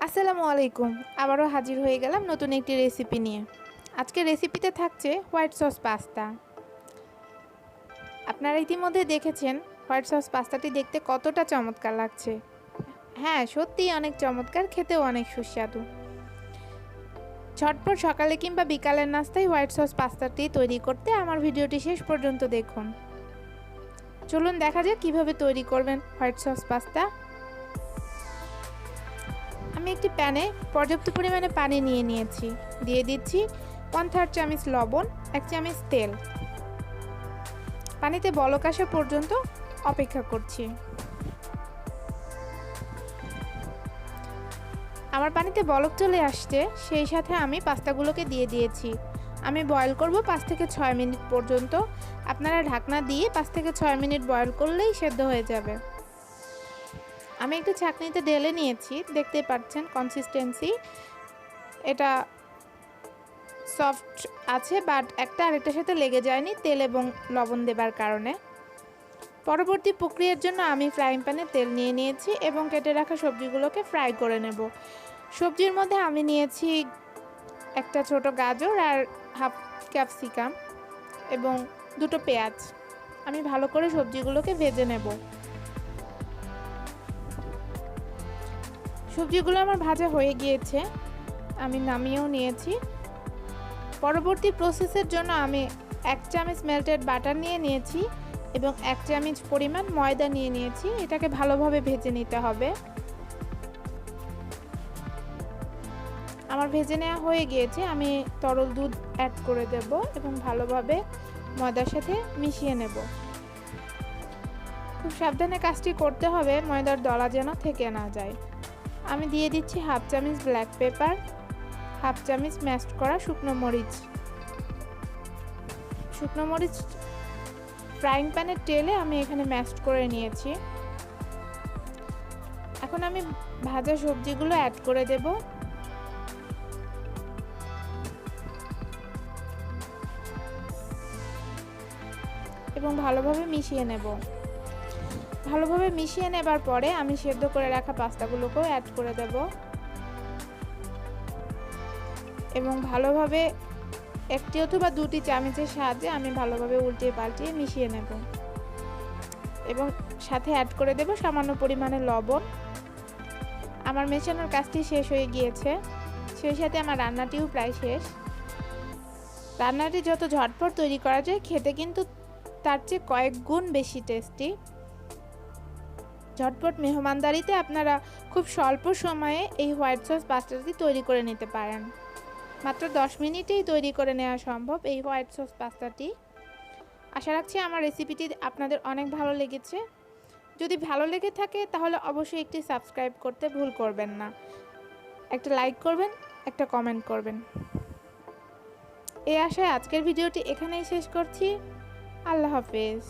আসসালামু আলাইকুম। আবারও হাজির হয়ে গেলাম নতুন একটি রেসিপি নিয়ে। আজকে রেসিপিতে থাকছে হোয়াইট সস পাস্তা। আপনারা ইতিমধ্যে দেখেছেন হোয়াইট সস পাস্তাটি দেখতে কতটা চমৎকার লাগছে। হ্যাঁ, সত্যিই অনেক চমৎকার, খেতেও অনেক সুস্বাদু। ঝটপট সকালে কিংবা বিকালের নাস্তায় হোয়াইট সস পাস্তাটি তৈরি করতে আমার ভিডিওটি শেষ পর্যন্ত দেখুন। চলুন দেখা যাক কিভাবে তৈরি করবেন হোয়াইট সস পাস্তা। আমি একটি প্যানে পর্যাপ্ত পরিমাণে পানি নিয়ে নিয়েছি। দিয়ে দিচ্ছি 1/3 চামচ লবণ, 1 চামচ তেল। পানিতে বলক আসা পর্যন্ত অপেক্ষা করছি। আমার পানিতে বলক চলে আসছে, সেই সাথে আমি পাস্তাগুলোকে দিয়ে দিয়েছি। আমি বয়েল করব 5 থেকে 6 মিনিট পর্যন্ত। আপনারা ঢাকনা দিয়ে 5 থেকে 6 মিনিট বয়েল করলেই সেদ্ধ হয়ে যাবে। আমি একটু ছাঁকনিতে ঢেলে নিয়েছি, দেখতে পাচ্ছেন কনসিস্টেন্সি। এটা সফট আছে, বাট একটা আরেকটার সাথে লেগে যায়নি তেল এবং লবণ দেবার কারণে। পরবর্তী প্রক্রিয়ার জন্য আমি ফ্রাইং প্যানে তেল নিয়ে নিয়েছি এবং কেটে রাখা সবজিগুলোকে ফ্রাই করে নেব। সবজির মধ্যে আমি নিয়েছি একটা ছোট গাজর আর হাফ ক্যাপসিকাম এবং 2টো পেঁয়াজ। আমি ভালো করে সবজিগুলোকে ভেজে নেব। সবজিগুলো আমার ভাজা হয়ে গিয়েছে, আমি নামিয়েও নিয়েছি। পরবর্তী প্রসেসের জন্য আমি 1 চামচ মেল্টেড বাটার নিয়ে নিয়েছি এবং 1 চামচ পরিমাণ ময়দা নিয়ে নিয়েছি। এটাকে ভালোভাবে ভেজে নিতে হবে। আমার ভেজে নেওয়া হয়ে গিয়েছে। আমি তরল দুধ অ্যাড করে দেব এবং ভালোভাবে ময়দার সাথে মিশিয়ে নেব। খুব সাবধানে কাজটি করতে হবে, ময়দার দলা যেন থেকে না যায়। আমি দিয়ে দিচ্ছি হাফ চামচ ব্ল্যাক পেপার, হাফ চামচ ম্যাশড করা শুকনো মরিচ। শুকনো মরিচ ফ্রাইং প্যানে তেলে আমি এখানে ম্যাশড করে নিয়েছি। এখন আমি ভাজা সবজিগুলো অ্যাড করে দেব। এবং ভালোভাবে মিশিয়ে নেব। ভালোভাবে মিশিয়ে নেবার পরে আমি সেদ্ধ করে রাখা পাস্তাগুলোকেও অ্যাড করে দেব এবং ভালোভাবে 1টি অথবা 2টি চামচের সাহায্যে আমি ভালোভাবে উল্টিয়ে পাল্টিয়ে মিশিয়ে নেব এবং সাথে অ্যাড করে দেব সামান্য পরিমাণে লবণ। আমার মেশানোর কাজটি শেষ হয়ে গিয়েছে, সেই সাথে আমার রান্নাটিও প্রায় শেষ। রান্নাটি যত ঝটপট তৈরি করা যায়, খেতে কিন্তু তার চেয়ে কয়েক গুণ বেশি টেস্টি। ঝটপট মেহমানদারিতে আপনারা খুব স্বল্প সময়ে এই হোয়াইট সস পাস্তাটি তৈরি করে নিতে পারেন। মাত্র 10 মিনিটেই তৈরি করে নেওয়া সম্ভব এই হোয়াইট সস পাস্তাটি। আশা রাখছি আমার রেসিপিটি আপনাদের অনেক ভালো লেগেছে। যদি ভালো লেগে থাকে তাহলে অবশ্যই একটি সাবস্ক্রাইব করতে ভুল করবেন না। একটা লাইক করবেন, একটা কমেন্ট করবেন। এই আশায় আজকের ভিডিওটি এখানেই শেষ করছি। আল্লাহ হাফেজ।